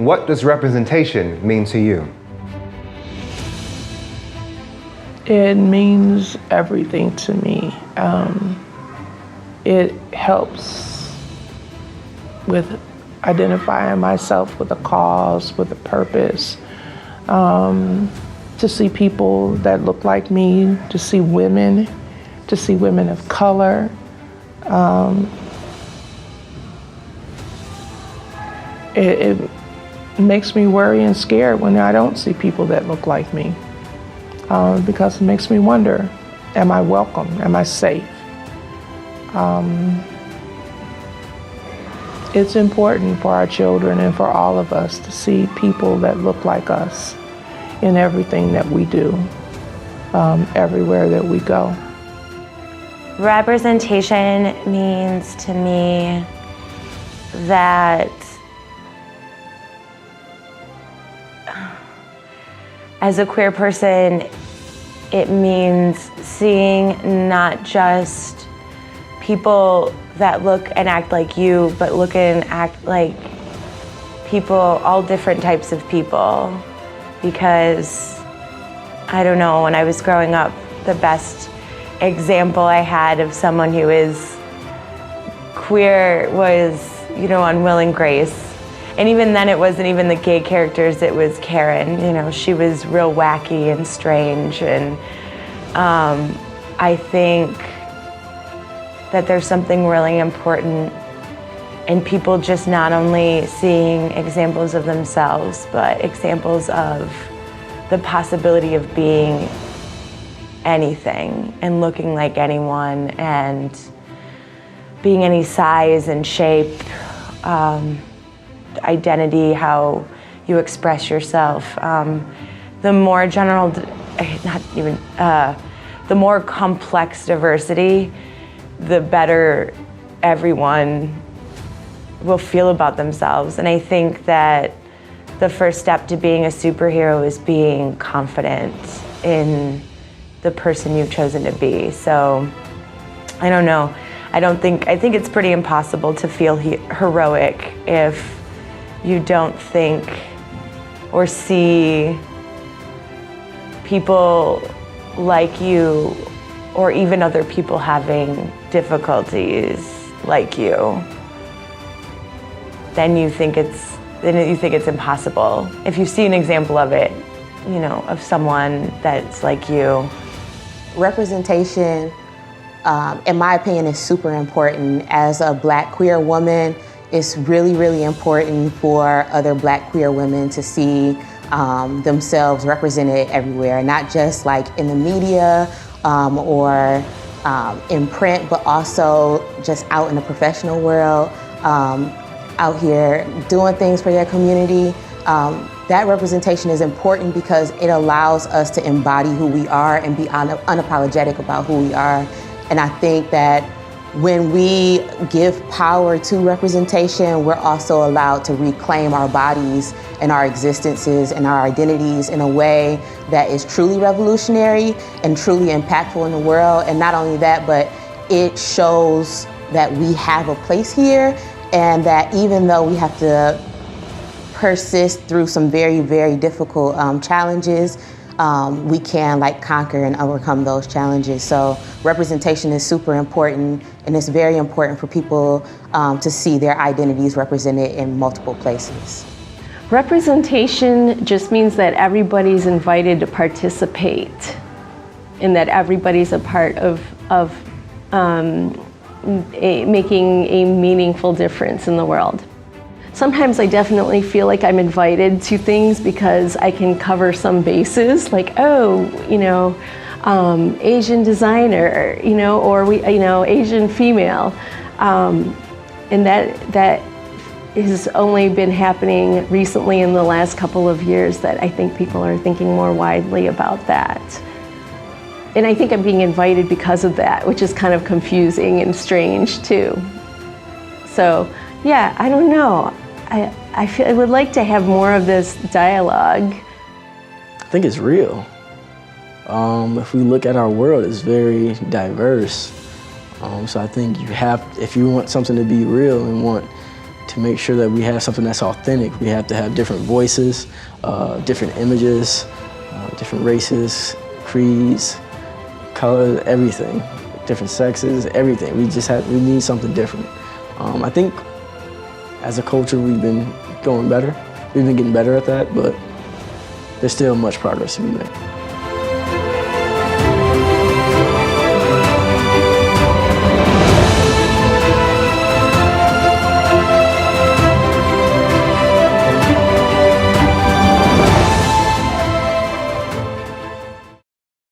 what does representation mean to you? It means everything to me. It helps with identifying myself with a cause, with a purpose, to see people that look like me, to see women of color. It makes me worry and scared when I don't see people that look like me, because it makes me wonder, am I welcome? Am I safe? It's important for our children and for all of us to see people that look like us in everything that we do, everywhere that we go. Representation means to me that as a queer person, it means seeing not just people that look and act like you, but look and act like people, all different types of people. Because, I don't know, when I was growing up, the best example I had of someone who is queer was, on Will and Grace. And even then it wasn't even the gay characters, it was Karen. She was real wacky and strange. And I think that there's something really important in people just not only seeing examples of themselves, but examples of the possibility of being anything and looking like anyone and being any size and shape, identity, how you express yourself. The more general, the more complex diversity, the better everyone will feel about themselves. And I think that the first step to being a superhero is being confident in the person you've chosen to be. So, I don't know. I think it's pretty impossible to feel heroic if you don't think or see people like you or even other people having difficulties like you. Then you think it's impossible. If you see an example of it, of someone that's like you. Representation, in my opinion, is super important. As a Black queer woman, it's really, really important for other Black queer women to see themselves represented everywhere, not just like in the media or in print, but also just out in the professional world, out here doing things for their community. That representation is important because it allows us to embody who we are and be unapologetic about who we are. And I think that when we give power to representation, we're also allowed to reclaim our bodies and our existences and our identities in a way that is truly revolutionary and truly impactful in the world. And not only that, but it shows that we have a place here, and that even though we have to persist through some very, very difficult challenges, we can conquer and overcome those challenges. So representation is super important, and it's very important for people to see their identities represented in multiple places. Representation just means that everybody's invited to participate, and that everybody's a part of making a meaningful difference in the world. Sometimes I definitely feel like I'm invited to things because I can cover some bases, like, Asian designer, or Asian female, and that has only been happening recently in the last couple of years, that I think people are thinking more widely about that. And I think I'm being invited because of that, which is kind of confusing and strange too. So, yeah, I don't know. I feel I would like to have more of this dialogue. I think it's real. If we look at our world, it's very diverse. So I think if you want something to be real and want to make sure that we have something that's authentic, we have to have different voices, different images, different races, creeds, colors, everything, different sexes, everything. We need something different. I think as a culture, we've been going better. We've been getting better at that, but there's still much progress to be made.